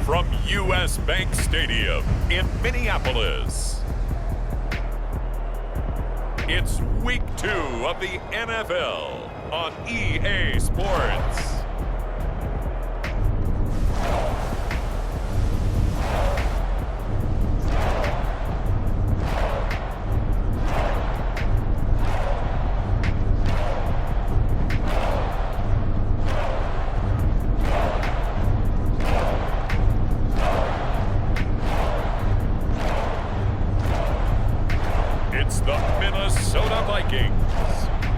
From U.S. Bank Stadium in Minneapolis, it's Week 2 of the NFL on EA Sports. It's the Minnesota Vikings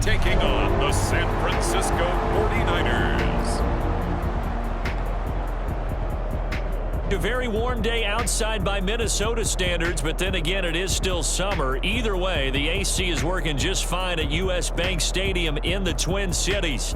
taking on the San Francisco 49ers. A very warm day outside by Minnesota standards, but then again, it is still summer. Either way, the AC is working just fine at U.S. Bank Stadium in the Twin Cities.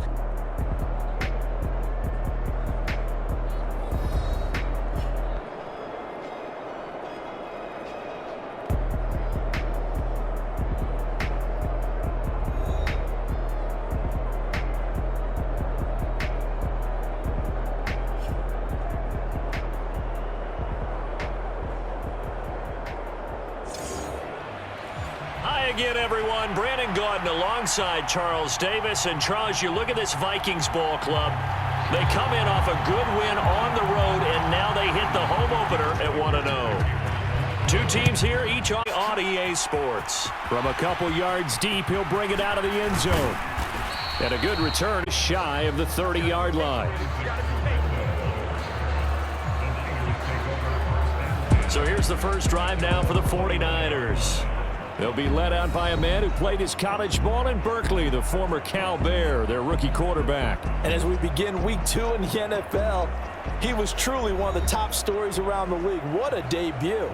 Again, everyone, Brandon Gaudin alongside Charles Davis. And Charles, you look at this Vikings ball club. They come in off a good win on the road, and now they hit the home opener at 1-0. Two teams here, each on EA Sports. From a couple yards deep, he'll bring it out of the end zone. And a good return shy of the 30-yard line. So here's the first drive now for the 49ers. They'll be led out by a man who played his college ball in Berkeley, the former Cal Bear, their rookie quarterback. And as we begin Week 2 in the NFL, he was truly one of the top stories around the league. What a debut.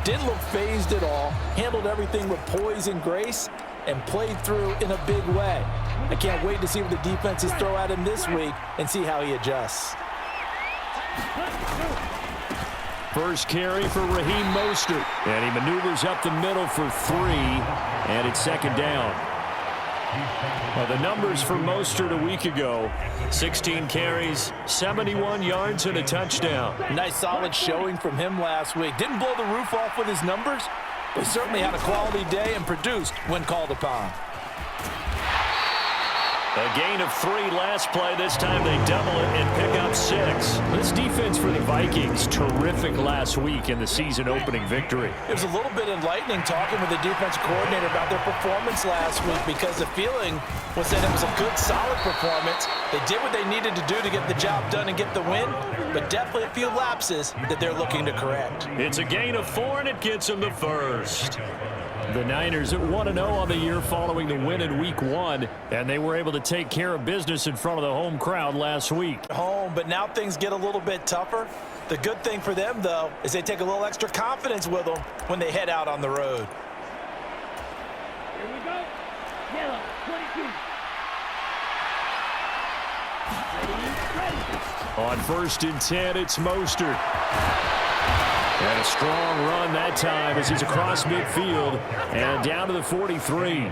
Didn't look phased at all, handled everything with poise and grace, and played through in a big way. I can't wait to see what the defenses throw at him this week and see how he adjusts. First carry for Raheem Mostert, and he maneuvers up the middle for 3, and it's second down. Well, the numbers for Mostert a week ago, 16 carries, 71 yards, and a touchdown. Nice solid showing from him last week. Didn't blow the roof off with his numbers, but he certainly had a quality day and produced when called upon. A gain of 3 last play. This time they double it and pick up 6. This defense for the Vikings, terrific last week in the season-opening victory. It was a little bit enlightening talking with the defensive coordinator about their performance last week, because the feeling was that it was a good, solid performance. They did what they needed to do to get the job done and get the win, but definitely a few lapses that they're looking to correct. It's a gain of 4, and it gets them the first. The Niners at 1-0 on the year following the win in Week 1, and they were able to take care of business in front of the home crowd last week. Home, but now things get a little bit tougher. The good thing for them, though, is they take a little extra confidence with them when they head out on the road. Here we go. Yellow, 22. On 1st and 10, it's Mostert. And a strong run that time as he's across midfield and down to the 43.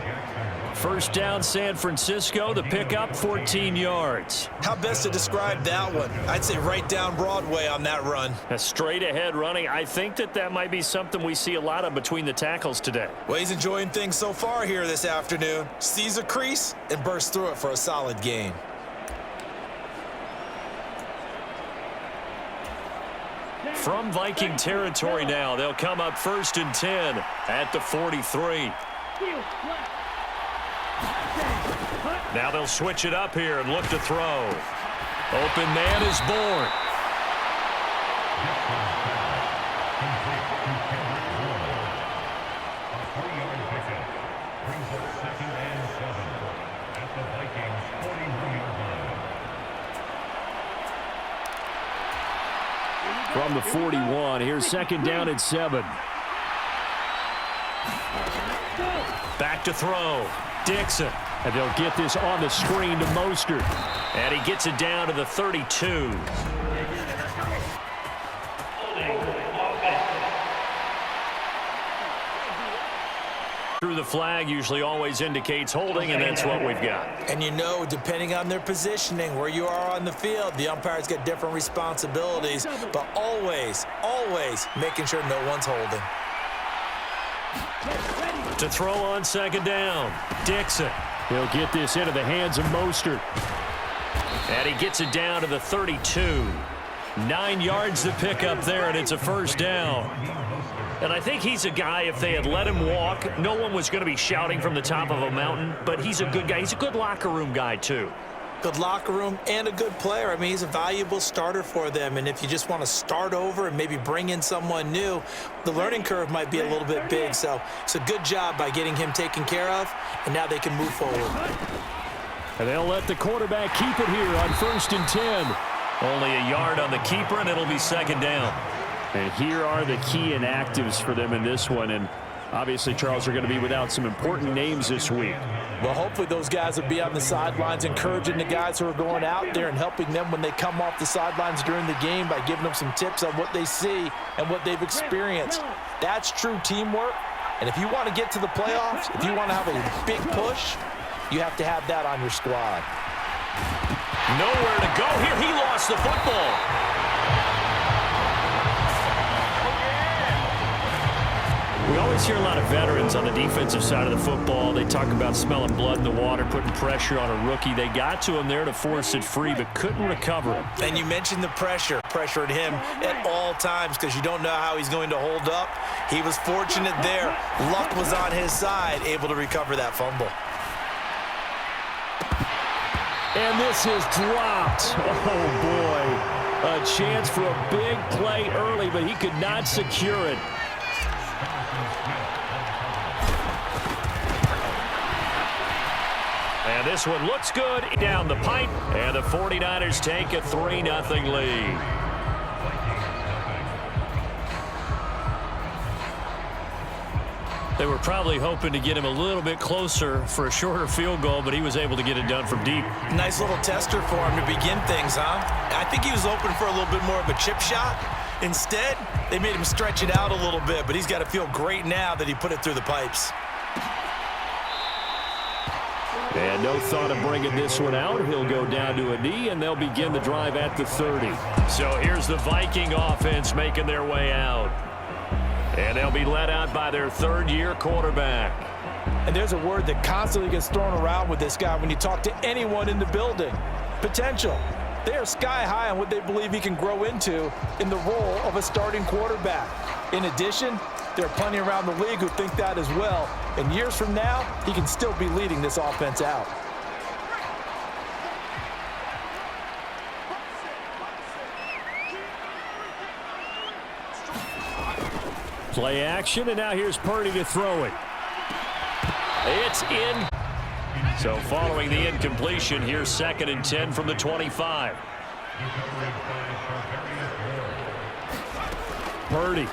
First down, San Francisco. The pickup, 14 yards. How best to describe that one? I'd say right down Broadway on that run. A straight-ahead running. I think that might be something we see a lot of between the tackles today. Well, he's enjoying things so far here this afternoon. Sees a crease and bursts through it for a solid gain. From Viking territory now, they'll come up 1st and 10 at the 43. Now they'll switch it up here and look to throw. Open man is born. From the 41, here's second down at 7. Back to throw. Dixon. And they'll get this on the screen to Mostert. And he gets it down to the 32. through the flag usually always indicates holding, and that's what we've got. And you know, depending on their positioning, where you are on the field, the umpires get different responsibilities, but always, always making sure no one's holding. To throw on second down, Dixon. He'll get this into the hands of Mostert. And he gets it down to the 32. 9 yards to pick up there, and it's a first down. And I think he's a guy, if they had let him walk, no one was going to be shouting from the top of a mountain, but he's a good guy. He's a good locker room guy, too. Good locker room and a good player. I mean, he's a valuable starter for them. And if you just want to start over and maybe bring in someone new, the learning curve might be a little bit big. So it's a good job by getting him taken care of, and now they can move forward. And they'll let the quarterback keep it here on 1st and 10. Only a yard on the keeper, and it'll be second down. And here are the key inactives for them in this one. And obviously, Charles, are going to be without some important names this week. Well, hopefully those guys will be on the sidelines encouraging the guys who are going out there and helping them when they come off the sidelines during the game by giving them some tips on what they see and what they've experienced. That's true teamwork. And if you want to get to the playoffs, if you want to have a big push, you have to have that on your squad. Nowhere to go here. He lost the football. We always hear a lot of veterans on the defensive side of the football. They talk about smelling blood in the water, putting pressure on a rookie. They got to him there to force it free, but couldn't recover him. And you mentioned the pressure. Pressured him at all times because you don't know how he's going to hold up. He was fortunate there. Luck was on his side, able to recover that fumble. And this is dropped. Oh, boy. A chance for a big play early, but he could not secure it. And this one looks good down the pipe, and the 49ers take a 3-0 lead. They were probably hoping to get him a little bit closer for a shorter field goal, but he was able to get it done from deep. Nice little tester for him to begin things, huh? I think he was hoping for a little bit more of a chip shot. Instead, they made him stretch it out a little bit, but he's got to feel great now that he put it through the pipes. And no thought of bringing this one out. He'll go down to a knee, and they'll begin the drive at the 30. So here's the Viking offense making their way out. And they'll be led out by their third-year quarterback. And there's a word that constantly gets thrown around with this guy when you talk to anyone in the building. Potential. They are sky high on what they believe he can grow into in the role of a starting quarterback. In addition, there are plenty around the league who think that as well. And years from now, he can still be leading this offense out. Play action, and now here's Purdy to throw it. It's in. So following the incompletion, here's 2nd and 10 from the 25. Purdy.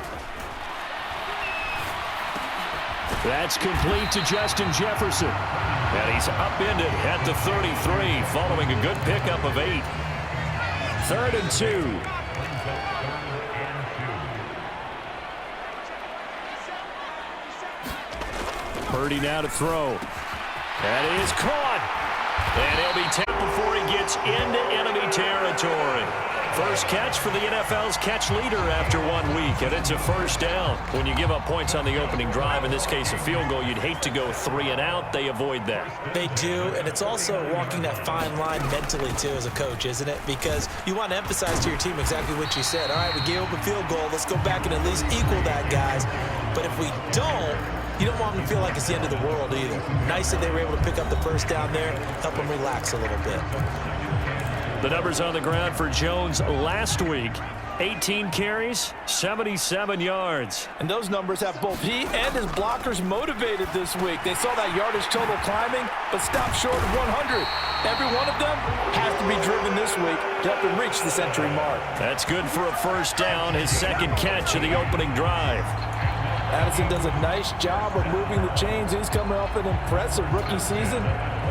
That's complete to Justin Jefferson. And he's upended at the 33 following a good pickup of 8. 3rd and 2. Purdy now to throw. That is caught. And he'll be tapped before he gets into enemy territory. First catch for the NFL's catch leader after 1 week, and it's a first down. When you give up points on the opening drive, in this case a field goal, you'd hate to go 3 and out. They avoid that. They do, and it's also walking that fine line mentally, too, as a coach, isn't it? Because you want to emphasize to your team exactly what you said. All right, we gave up a field goal. Let's go back and at least equal that, guys. But if we don't, you don't want them to feel like it's the end of the world either. Nice that they were able to pick up the first down there, help them relax a little bit. The numbers on the ground for Jones last week. 18 carries, 77 yards. And those numbers have both he and his blockers motivated this week. They saw that yardage total climbing, but stopped short of 100. Every one of them has to be driven this week to help him reach the century mark. That's good for a first down, his 2nd catch of the opening drive. Addison does a nice job of moving the chains. He's coming off an impressive rookie season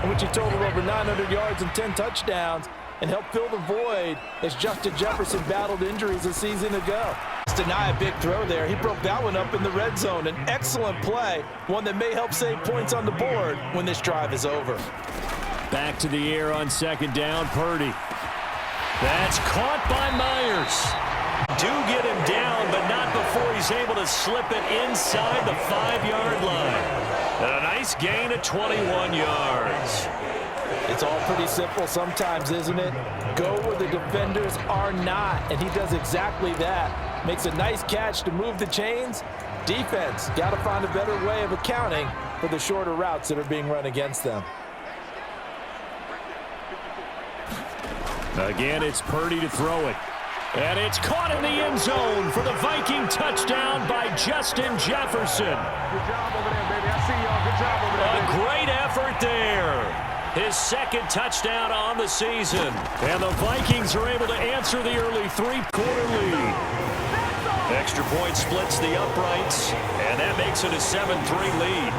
in which he totaled over 900 yards and 10 touchdowns and helped fill the void as Justin Jefferson battled injuries a season ago. Deny a big throw there. He broke that one up in the red zone. An excellent play, one that may help save points on the board when this drive is over. Back to the air on second down, Purdy. That's caught by Myers. Do get him down, but not before he's able to slip it inside the 5-yard line. And a nice gain of 21 yards. It's all pretty simple sometimes, isn't it? Go where the defenders are not, and he does exactly that. Makes a nice catch to move the chains. Defense got to find a better way of accounting for the shorter routes that are being run against them. Again, it's Purdy to throw it. And it's caught in the end zone for the Viking touchdown by Justin Jefferson. Good job over there, baby. I see y'all. Good job over there, A great effort there. His second touchdown on the season. And the Vikings are able to answer the early 3-quarter lead. Extra point splits the uprights, and that makes it a 7-3 lead.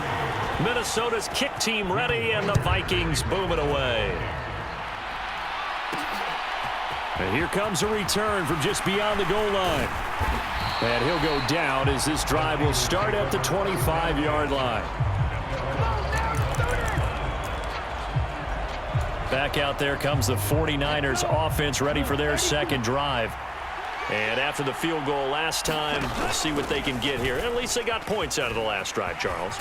Minnesota's kick team ready, and the Vikings boom it away. And here comes a return from just beyond the goal line. And he'll go down as this drive will start at the 25-yard line. Back out there comes the 49ers offense ready for their second drive. And after the field goal last time, we'll see what they can get here. At least they got points out of the last drive, Charles.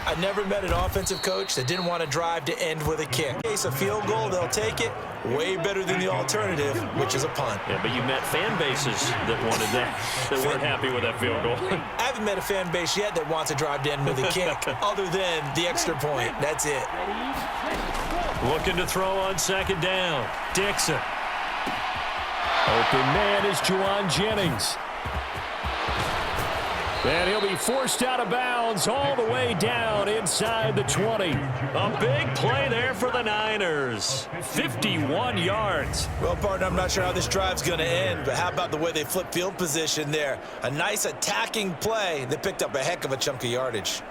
I never met an offensive coach that didn't want to drive to end with a kick. In case a field goal, they'll take it. Way better than the alternative, which is a punt. Yeah, but you met fan bases that wanted that, that weren't happy with that field goal. I haven't met a fan base yet that wants to drive to end with a kick, other than the extra point. That's it. Looking to throw on second down. Dixon. Open man is Juwan Jennings. And he'll be forced out of bounds all the way down inside the 20. A big play there for the Niners. 51 yards. Well, partner, I'm not sure how this drive's going to end, but how about the way they flip field position there? A nice attacking play. They picked up a heck of a chunk of yardage.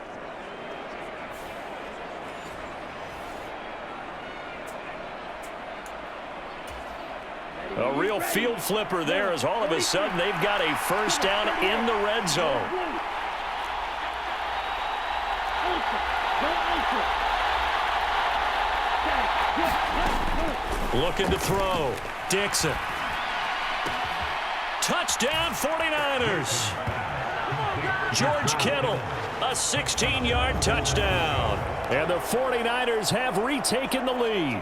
A real field flipper there as all of a sudden they've got a first down in the red zone. Looking to throw. Dixon. Touchdown 49ers. George Kittle, a 16-yard touchdown. And the 49ers have retaken the lead.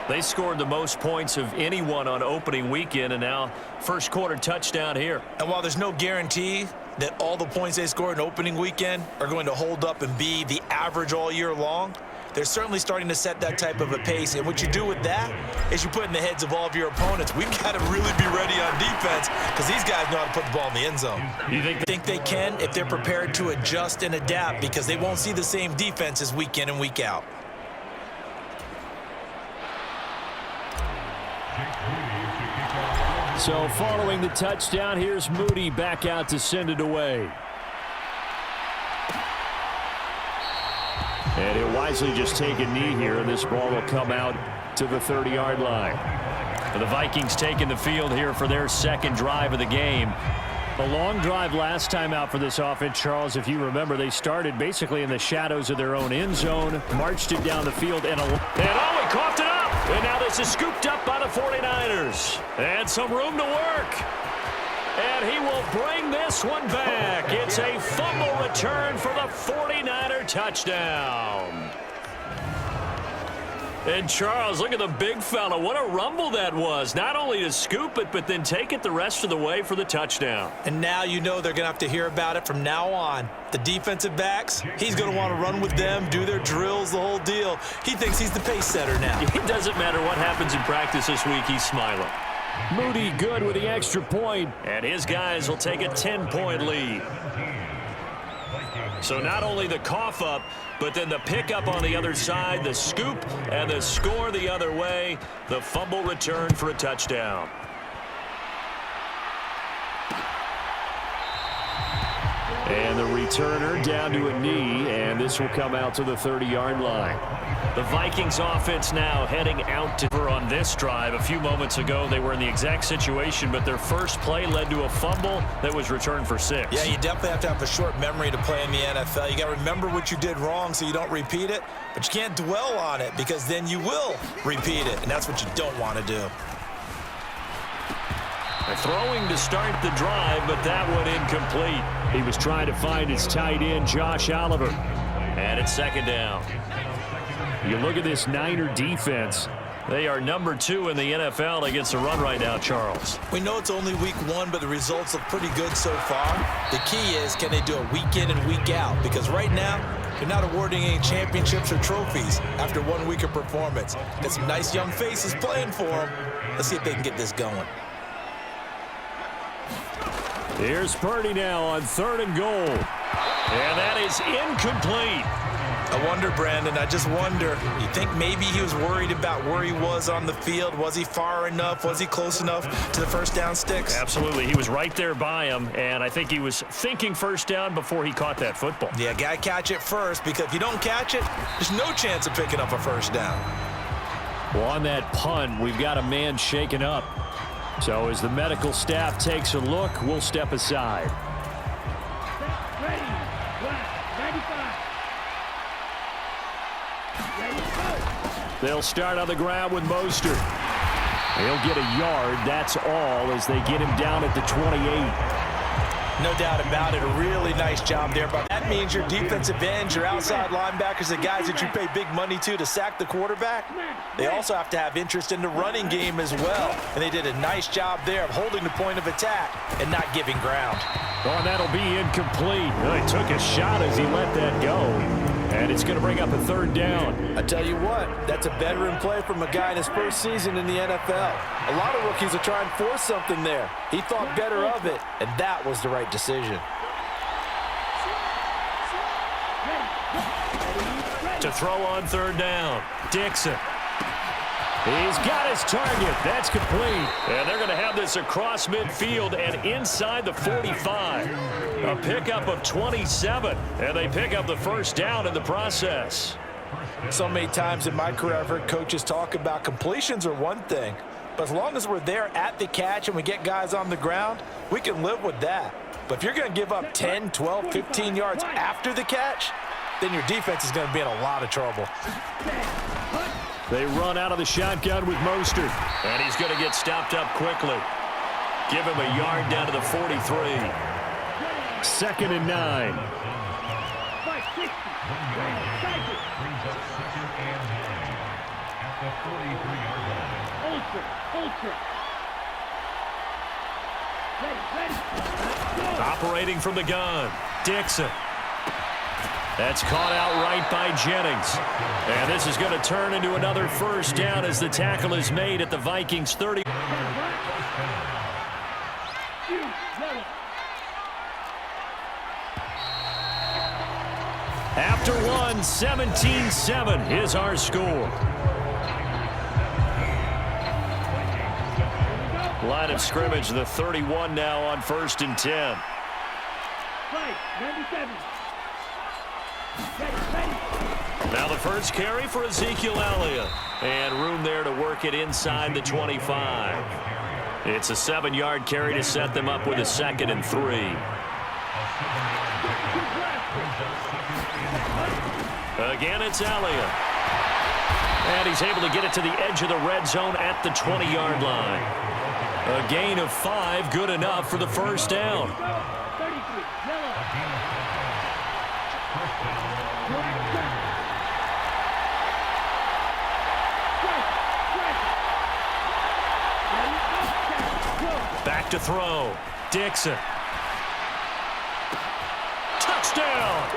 They scored the most points of anyone on opening weekend, and now first quarter touchdown here. And while there's no guarantee that all the points they scored in opening weekend are going to hold up and be the average all year long, they're certainly starting to set that type of a pace. And what you do with that is you put in the heads of all of your opponents, we've got to really be ready on defense because these guys know how to put the ball in the end zone. You think they can if they're prepared to adjust and adapt, because they won't see the same defenses week in and week out. So following the touchdown, here's Moody back out to send it away. And he'll wisely just take a knee here, and this ball will come out to the 30-yard line. And the Vikings taking the field here for their second drive of the game. A long drive last time out for this offense, Charles. If you remember, they started basically in the shadows of their own end zone, marched it down the field, and he coughed it up. And now this is scooped up by the 49ers. And some room to work. And he will bring this one back. It's a fumble return for the 49er touchdown. And Charles, look at the big fella. What a rumble that was. Not only to scoop it, but then take it the rest of the way for the touchdown. And now you know they're going to have to hear about it from now on. The defensive backs, he's going to want to run with them, do their drills, the whole deal. He thinks he's the pace setter now. It doesn't matter what happens in practice this week, he's smiling. Moody good with the extra point. And his guys will take a 10-point lead. So not only the cough up, but then the pickup on the other side, the scoop, and the score the other way. The fumble return for a touchdown. And the returner down to a knee, and this will come out to the 30-yard line. The Vikings offense now heading out to on this drive. A few moments ago, they were in the exact situation, but their first play led to a fumble that was returned for 6. Yeah, you definitely have to have a short memory to play in the NFL. You got to remember what you did wrong so you don't repeat it, but you can't dwell on it because then you will repeat it, and that's what you don't want to do. They're throwing to start the drive, but that one incomplete. He was trying to find his tight end, Josh Oliver. And it's second down. You look at this Niner defense. They are number 2 in the NFL against the run right now, Charles. We know it's only week 1, but the results look pretty good so far. The key is, can they do it week in and week out? Because right now, they're not awarding any championships or trophies after 1 week of performance. Got some nice young faces playing for them. Let's see if they can get this going. Here's Purdy now on 3rd and goal. And that is incomplete. I wonder, Brandon, I just wonder, you think maybe he was worried about where he was on the field? Was he far enough? Was he close enough to the first down sticks? Absolutely. He was right there by him, and I think he was thinking first down before he caught that football. Yeah, got to catch it first, because if you don't catch it, there's no chance of picking up a first down. Well, on that punt, we've got a man shaken up. So as the medical staff takes a look, we'll step aside. Ready. Black. 95. Ready, go. They'll start on the ground with Mostert. He'll get a yard, that's all, as they get him down at the 28. No doubt about it. A really nice job there. But that means your defensive ends, your outside linebackers, the guys that you pay big money to sack the quarterback, they also have to have interest in the running game as well. And they did a nice job there of holding the point of attack and not giving ground. Oh, that'll be incomplete. Well, he took a shot as he let that go. And it's going to bring up a 3rd down. I tell you what, that's a veteran play from a guy in his first season in the NFL. A lot of rookies are trying to force something there. He thought better of it, and that was the right decision. To throw on 3rd down, Dixon. He's got his target. That's complete. And they're going to have this across midfield and inside the 45. A pickup of 27. And they pick up the first down in the process. So many times in my career, I've heard coaches talk about completions are one thing. But as long as we're there at the catch and we get guys on the ground, we can live with that. But if you're going to give up 10, 12, 15 yards after the catch, then your defense is going to be in a lot of trouble. They run out of the shotgun with Mostert. And he's going to get stopped up quickly. Give him a yard down to the 43. 2nd and 9. Operating from the gun, Dixon. That's caught out right by Jennings. And this is going to turn into another first down as the tackle is made at the Vikings 30. After one, 17-7 is our score. Line of scrimmage, the 31 now on 1st and 10. Play, 97. Now the first carry for Ezekiel Elliott. And room there to work it inside the 25. It's a 7-yard carry to set them up with a 2nd and 3. Again, it's Elliott. And he's able to get it to the edge of the red zone at the 20-yard line. A gain of 5, good enough for the first down. Back to throw. Dixon. Touchdown!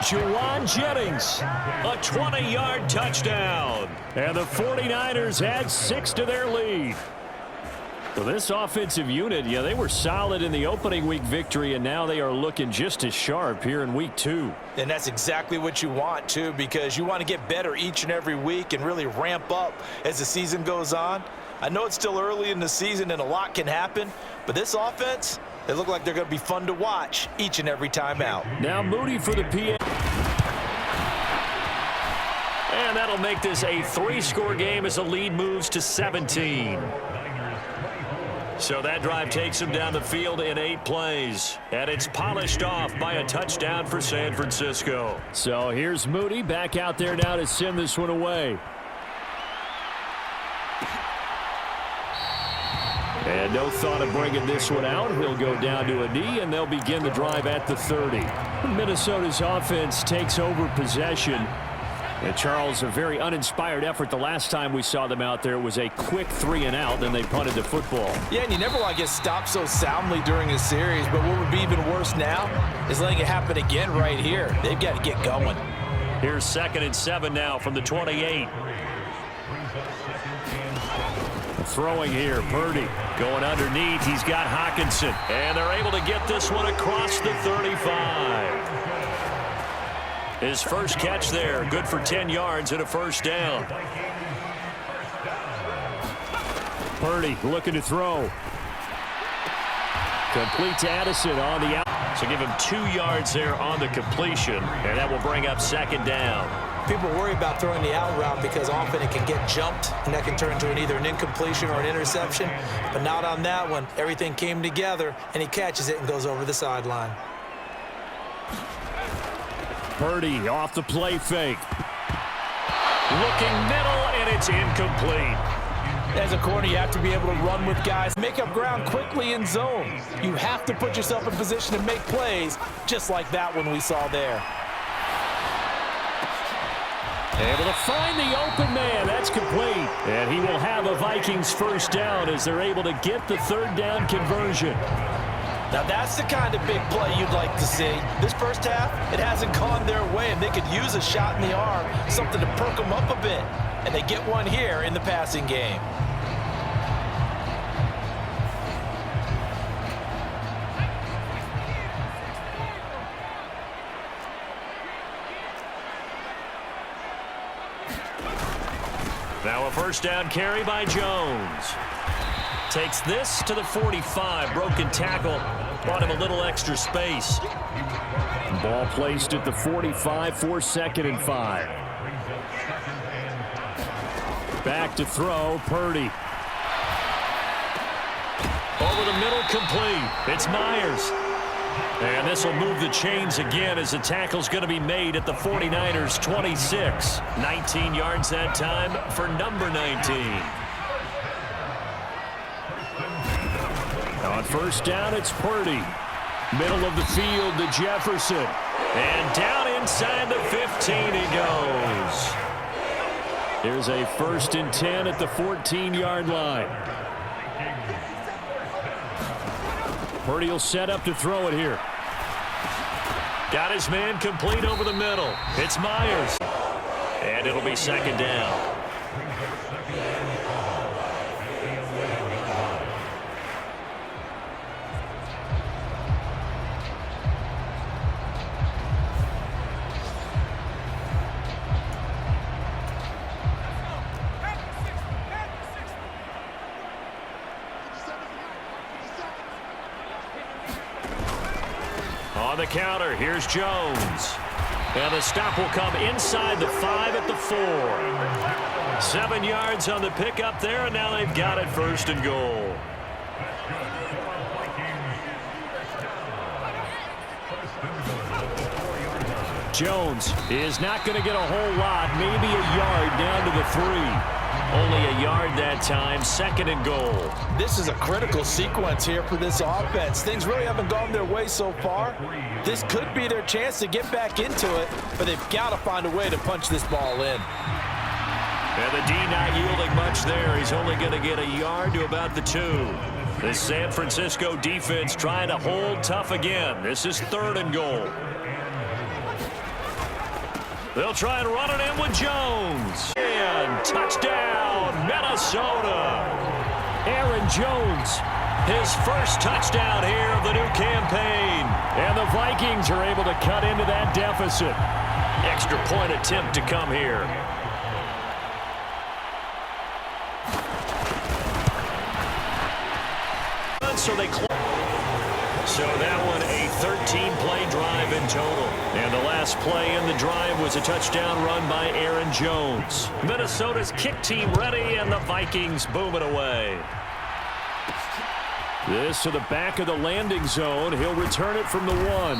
Juwan Jennings, a 20-yard touchdown. And the 49ers add 6 to their lead. So this offensive unit, yeah, they were solid in the opening week victory, and now they are looking just as sharp here in week 2. And that's exactly what you want, too, because you want to get better each and every week and really ramp up as the season goes on. I know it's still early in the season and a lot can happen, but this offense, They look like they're going to be fun to watch each and every time out. Now Moody for the PA. And that'll make this a 3-score game as the lead moves to 17. So that drive takes him down the field in 8 plays. And it's polished off by a touchdown for San Francisco. So here's Moody back out there now to send this one away. And no thought of bringing this one out. He'll go down to a knee, and they'll begin the drive at the 30. Minnesota's offense takes over possession. And Charles, a very uninspired effort the last time we saw them out there. It was a quick 3-and-out, then they punted the football. Yeah, and you never want to get stopped so soundly during a series, but what would be even worse now is letting it happen again right here. They've got to get going. Here's 2nd and 7 now from the 28. Throwing here, Purdy. Going underneath, he's got Hockenson. And they're able to get this one across the 35. His first catch there, good for 10 yards and a first down. Purdy looking to throw. Complete to Addison on the out. So give him 2 yards there on the completion, and that will bring up 2nd down. People worry about throwing the out route because often it can get jumped, and that can turn into either an incompletion or an interception. But not on that one. Everything came together, and he catches it and goes over the sideline. Purdy off the play fake. Looking middle, and it's incomplete. As a corner, you have to be able to run with guys, make up ground quickly in zone. You have to put yourself in position to make plays, just like that one we saw there. Able to find the open man. That's complete. And he will have a Vikings first down as they're able to get the 3rd down conversion. Now that's the kind of big play you'd like to see. This first half, it hasn't gone their way, and they could use a shot in the arm, something to perk them up a bit. And they get one here in the passing game. Now a first down carry by Jones. Takes this to the 45. Broken tackle. Brought him a little extra space. Ball placed at the 45 for 2nd and 5. Back to throw, Purdy. Over the middle, complete. It's Myers. And this will move the chains again as the tackle's going to be made at the 49ers' 26. 19 yards that time for number 19. On first down, it's Purdy. Middle of the field to Jefferson. And down inside the 15 he goes. Here's a 1st and 10 at the 14-yard line. Purdy will set up to throw it here. Got his man complete over the middle. It's Myers. And it'll be 2nd down. On the counter, here's Jones. And the stop will come inside the 5 at the 4. 7 yards on the pickup there, and now they've got it 1st and goal. Jones is not going to get a whole lot, maybe a yard down to the 3. Only a yard that time, 2nd and goal. This is a critical sequence here for this offense. Things really haven't gone their way so far. This could be their chance to get back into it, but they've got to find a way to punch this ball in. And the D not yielding much there. He's only going to get a yard to about the 2. The San Francisco defense trying to hold tough again. This is 3rd and goal. They'll try and run it in with Jones. And touchdown, Minnesota. Aaron Jones, his first touchdown here of the new campaign. And the Vikings are able to cut into that deficit. Extra point attempt to come here. So they So that one a 13-play drive in total. And the last play in the drive was a touchdown run by Aaron Jones. Minnesota's kick team ready, and the Vikings boom it away. This to the back of the landing zone. He'll return it from the 1.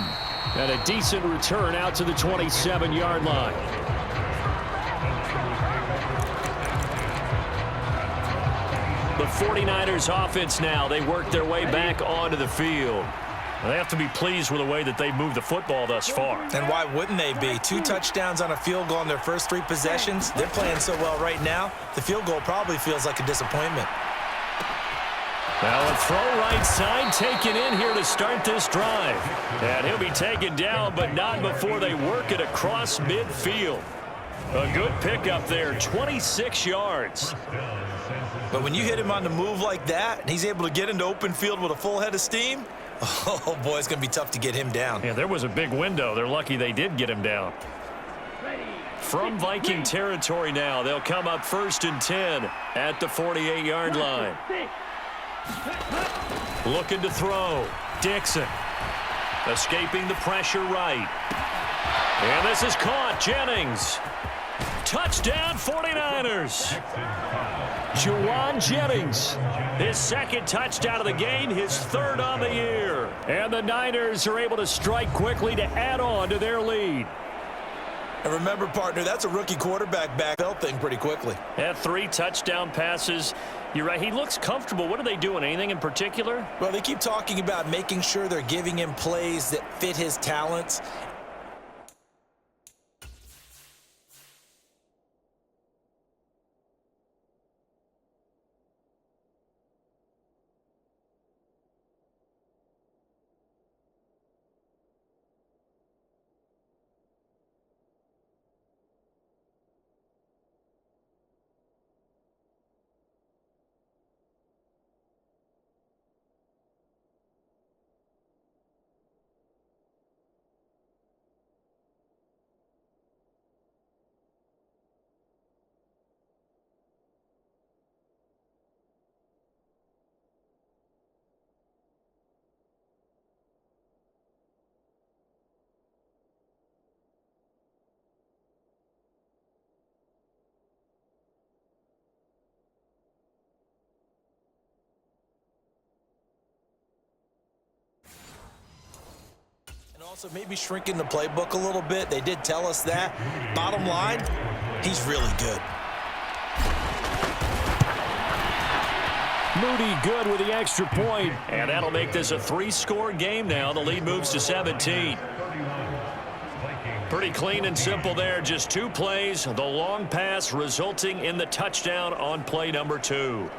And a decent return out to the 27-yard line. The 49ers offense now. They work their way back onto the field. They have to be pleased with the way that they moved the football thus far. And why wouldn't they be? 2 touchdowns on a field goal in their first 3 possessions. They're playing so well right now, the field goal probably feels like a disappointment. Now a throw right side taken in here to start this drive. And he'll be taken down, but not before they work it across midfield. A good pickup there, 26 yards. But when you hit him on the move like that, and he's able to get into open field with a full head of steam, oh boy, it's going to be tough to get him down. Yeah, there was a big window. They're lucky they did get him down. From Viking territory now, they'll come up 1st and 10 at the 48-yard line. Looking to throw. Dixon. Escaping the pressure right. And this is caught. Jennings. Touchdown 49ers. Juwan Jennings. His 2nd touchdown of the game, his 3rd on the year. And the Niners are able to strike quickly to add on to their lead. And remember, partner, that's a rookie quarterback backfield thing pretty quickly. Had 3 touchdown passes. You're right. He looks comfortable. What are they doing? Anything in particular? Well, they keep talking about making sure they're giving him plays that fit his talents. And also maybe shrinking the playbook a little bit. They did tell us that. Bottom line, he's really good. Moody good with the extra point. And that'll make this a 3-score game now. The lead moves to 17. Pretty clean and simple there. Just 2 plays. The long pass resulting in the touchdown on play number 2.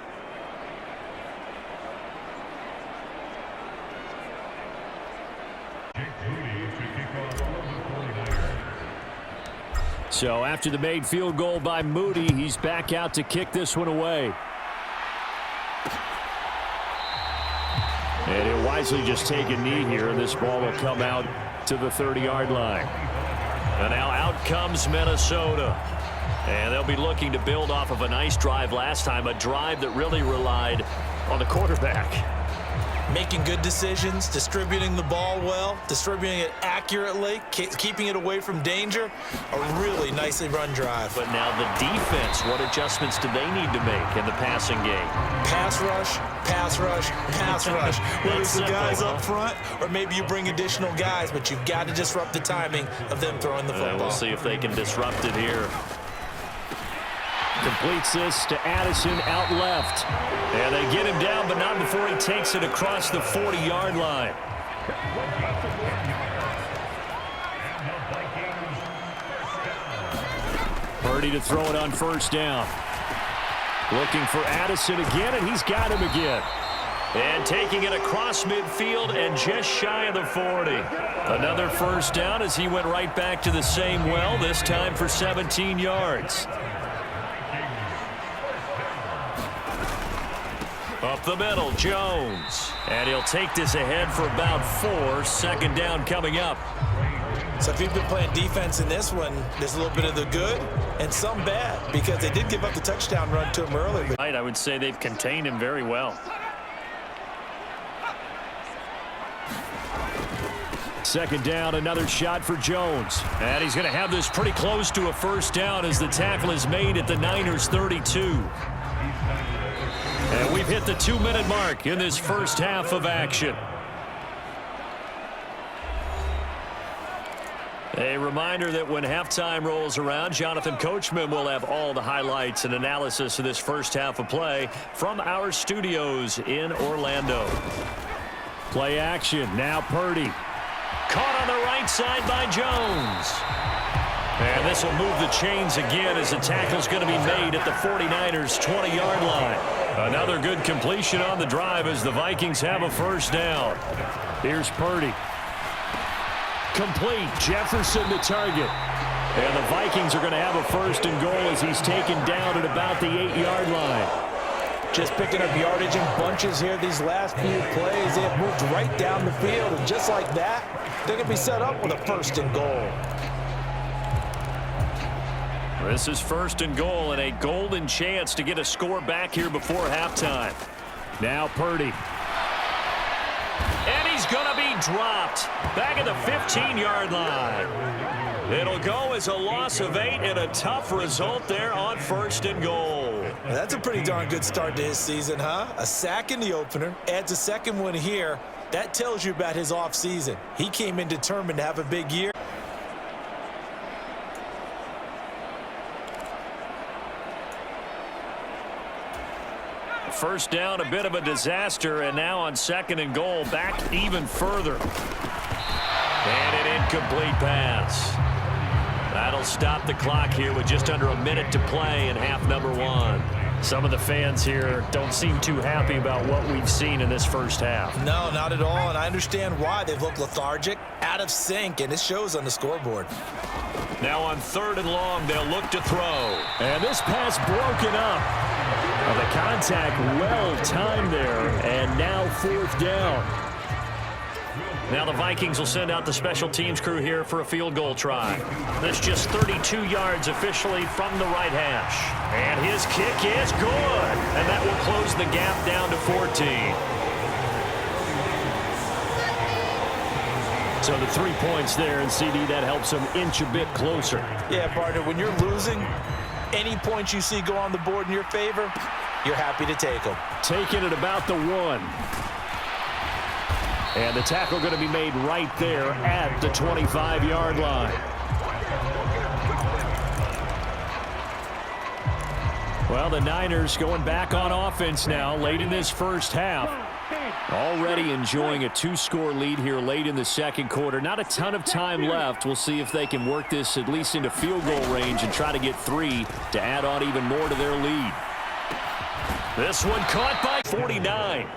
So after the made field goal by Moody, he's back out to kick this one away. And he'll wisely just take a knee here, and this ball will come out to the 30-yard line. And now out comes Minnesota. And they'll be looking to build off of a nice drive last time, a drive that really relied on the quarterback. Making good decisions, distributing the ball well, distributing it accurately, keeping it away from danger. A really nicely run drive. But now the defense, what adjustments do they need to make in the passing game? Pass rush, pass rush, pass rush. Whether it's the guys up front or maybe you bring additional guys, but you've got to disrupt the timing of them throwing the football. We'll see if they can disrupt it here. Completes this to Addison out left. And they get him down, but not before he takes it across the 40-yard line. Purdy to throw it on 1st down. Looking for Addison again, and he's got him again. And taking it across midfield and just shy of the 40. Another 1st down as he went right back to the same well, this time for 17 yards. Up the middle, Jones. And he'll take this ahead for about 4. 2nd down coming up. So if you've been playing defense in this one, there's a little bit of the good and some bad because they did give up the touchdown run to him early. Right, I would say they've contained him very well. Second down, another shot for Jones. And he's going to have this pretty close to a first down as the tackle is made at the Niners' 32. And we've hit the 2-minute mark in this first half of action. A reminder that when halftime rolls around, Jonathan Coachman will have all the highlights and analysis of this first half of play from our studios in Orlando. Play action. Now Purdy. Caught on the right side by Jones. And this will move the chains again as the tackle's going to be made at the 49ers' 20-yard line. Another good completion on the drive as the Vikings have a first down. Here's Purdy. Complete. Jefferson the target. And the Vikings are going to have a first and goal as he's taken down at about the 8-yard line. Just picking up yardage in bunches here these last few plays. They have moved right down the field, and just like that, they're going to be set up with a first and goal. This is first and goal and a golden chance to get a score back here before halftime. Now Purdy. And he's going to be dropped back at the 15-yard line. It'll go as a loss of 8 and a tough result there on first and goal. Well, that's a pretty darn good start to his season, huh? A sack in the opener, adds a second one here. That tells you about his offseason. He came in determined to have a big year. First down, a bit of a disaster, and now on second and goal, back even further. And an incomplete pass. That'll stop the clock here with just under a minute to play in half number 1. Some of the fans here don't seem too happy about what we've seen in this first half. No, not at all, and I understand why. They've looked lethargic, out of sync, and it shows on the scoreboard. Now on third and long, they'll look to throw. And this pass broken up. The contact well timed there, and now fourth down. Now the Vikings will send out the special teams crew here for a field goal try. That's just 32 yards officially from the right hash. And his kick is good. And that will close the gap down to 14. So the 3 points there, and CD, that helps them inch a bit closer. Yeah, partner, when you're losing, any points you see go on the board in your favor, you're happy to take them. Taking it about the 1. And the tackle going to be made right there at the 25-yard line. Well, the Niners going back on offense now late in this first half. Already enjoying a 2-score lead here late in the second quarter. Not a ton of time left. We'll see if they can work this at least into field goal range and try to get 3 to add on even more to their lead. This one caught by 49.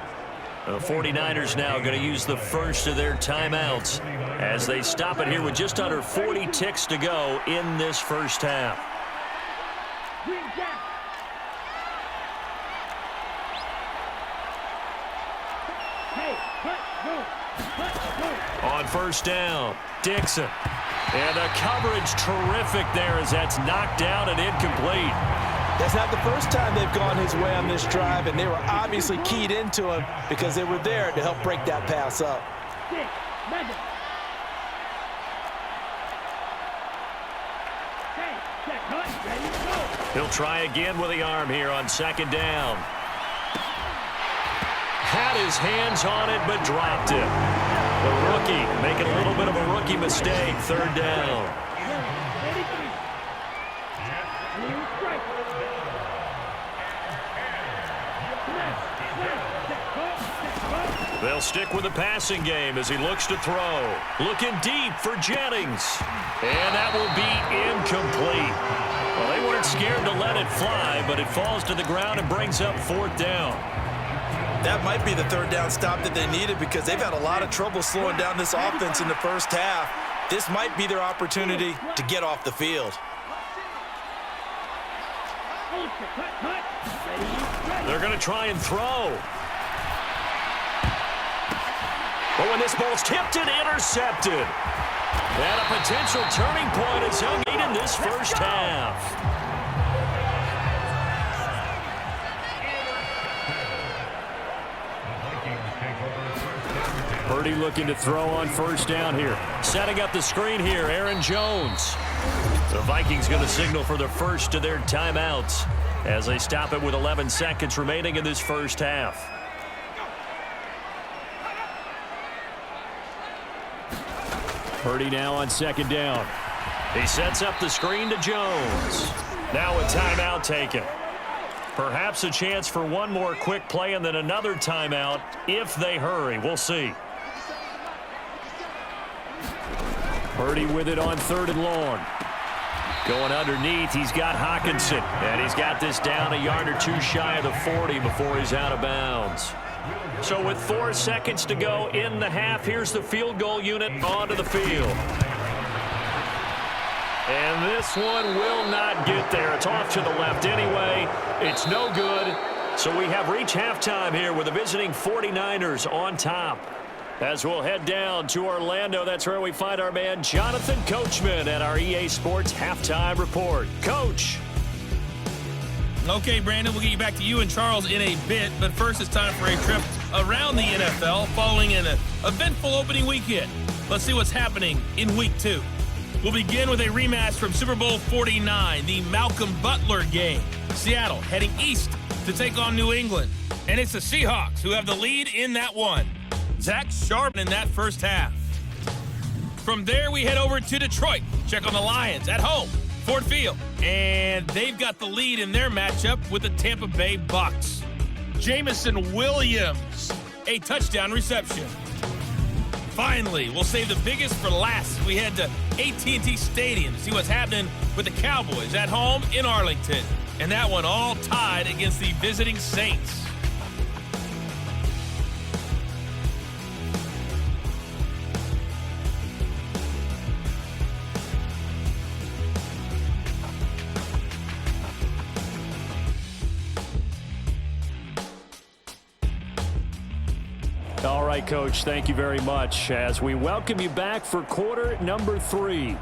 The 49ers now going to use the first of their timeouts as they stop it here with just under 40 ticks to go in this first half. On first down, Dixon. And the coverage terrific there as that's knocked down and incomplete. That's not the first time they've gone his way on this drive, and they were obviously keyed into him because they were there to help break that pass up. He'll try again with the arm here on second down. Had his hands on it, but dropped it. The rookie making a little bit of a rookie mistake. Third down. They'll stick with the passing game as he looks to throw. Looking deep for Jennings. And that will be incomplete. Well, they weren't scared to let it fly, but it falls to the ground and brings up fourth down. That might be the third down stop that they needed because they've had a lot of trouble slowing down this offense in the first half. This might be their opportunity to get off the field. They're going to try and throw. But when this ball's tipped and intercepted. And a potential turning point is made in this first half. Purdy looking to throw on first down here. Setting up the screen here, Aaron Jones. The Vikings going to signal for the first of their timeouts as they stop it with 11 seconds remaining in this first half. Purdy now on second down. He sets up the screen to Jones. Now a timeout taken. Perhaps a chance for one more quick play and then another timeout if they hurry. We'll see. Purdy with it on 3rd and long. Going underneath, he's got Hockenson. And he's got this down a yard or two shy of the 40 before he's out of bounds. So with 4 seconds to go in the half, here's the field goal unit onto the field. And this one will not get there. It's off to the left anyway. It's no good. So we have reached halftime here with the visiting 49ers on top. As we'll head down to Orlando, that's where we find our man Jonathan Coachman at our EA Sports Halftime Report. Coach. Okay, Brandon, we'll get you back to you and Charles in a bit, but first it's time for a trip around the NFL following an eventful opening weekend. Let's see what's happening in Week 2. We'll begin with a rematch from Super Bowl 49, the Malcolm Butler game. Seattle heading east to take on New England, and it's the Seahawks who have the lead in that one. Zach Sharp in that first half. From there, we head over to Detroit. Check on the Lions at home, Ford Field. And they've got the lead in their matchup with the Tampa Bay Bucks. Jamison Williams, a touchdown reception. Finally, we'll save the biggest for last. We head to AT&T Stadium to see what's happening with the Cowboys at home in Arlington. And that one all tied against the visiting Saints. All right, Coach, thank you very much as we welcome you back for quarter number 3.